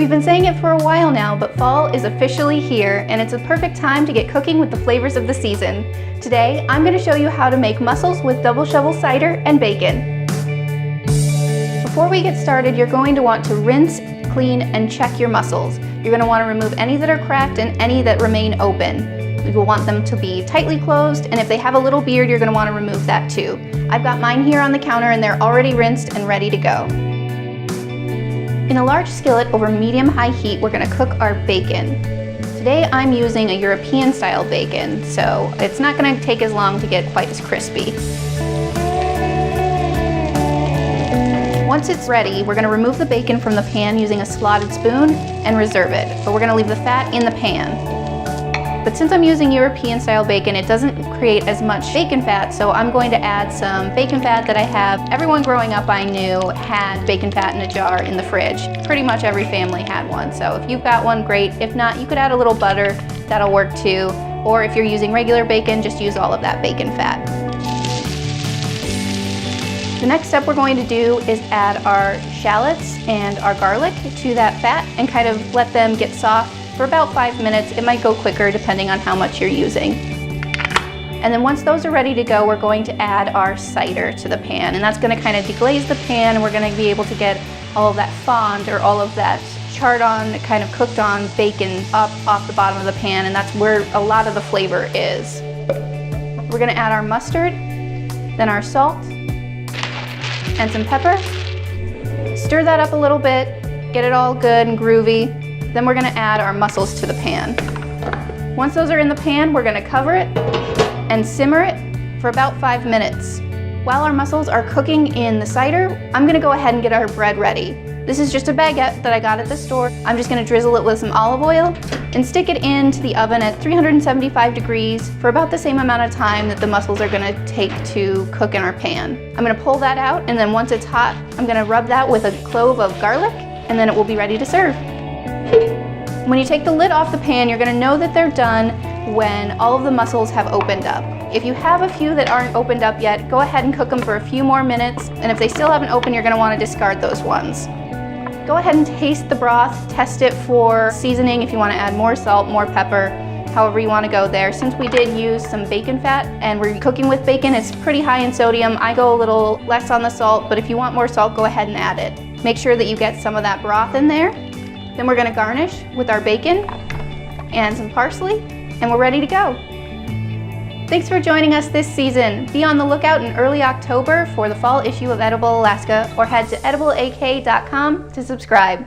We've been saying it for a while now, but fall is officially here, and it's a perfect time to get cooking with the flavors of the season. Today, I'm going to show you how to make mussels with double shovel cider and bacon. Before we get started, you're going to want to rinse, clean, and check your mussels. You're going to want to remove any that are cracked and any that remain open. You'll want them to be tightly closed, and if they have a little beard, you're going to want to remove that too. I've got mine here on the counter and they're already rinsed and ready to go. In a large skillet over medium-high heat, we're going to cook our bacon. Today I'm using a European style bacon, so it's not going to take as long to get quite as crispy. Once it's ready, we're going to remove the bacon from the pan using a slotted spoon and reserve it, but we're going to leave the fat in the pan. But since I'm using European style bacon, it doesn't create as much bacon fat, so I'm going to add some bacon fat that I have. Everyone growing up I knew had bacon fat in a jar in the fridge. Pretty much every family had one, so if you've got one, great. If not, you could add a little butter, that'll work too. Or if you're using regular bacon, just use all of that bacon fat. The next step we're going to do is add our shallots and our garlic to that fat and kind of let them get soft for about 5 minutes. It might go quicker depending on how much you're using. And then once those are ready to go, we're going to add our cider to the pan, and that's going to kind of deglaze the pan, and we're going to be able to get all of that fond or all of that charred on, kind of cooked on bacon up off the bottom of the pan, and that's where a lot of the flavor is. We're going to add our mustard, then our salt, and some pepper. Stir that up a little bit, get it all good and groovy. Then we're going to add our mussels to the pan. Once those are in the pan, we're going to cover it and simmer it for about 5 minutes. While our mussels are cooking in the cider, I'm going to go ahead and get our bread ready. This is just a baguette that I got at the store. I'm just going to drizzle it with some olive oil and stick it into the oven at 375 degrees for about the same amount of time that the mussels are going to take to cook in our pan. I'm going to pull that out, and then once it's hot, I'm going to rub that with a clove of garlic, and then it will be ready to serve. When you take the lid off the pan, you're going to know that they're done when all of the mussels have opened up. If you have a few that aren't opened up yet, go ahead and cook them for a few more minutes, and if they still haven't opened, you're going to want to discard those ones. Go ahead and taste the broth, test it for seasoning if you want to add more salt, more pepper, however you want to go there. Since we did use some bacon fat and we're cooking with bacon, it's pretty high in sodium. I go a little less on the salt, but if you want more salt, go ahead and add it. Make sure that you get some of that broth in there. Then we're going to garnish with our bacon and some parsley, and we're ready to go. Thanks for joining us this season. Be on the lookout in early October for the fall issue of Edible Alaska, or head to edibleak.com to subscribe.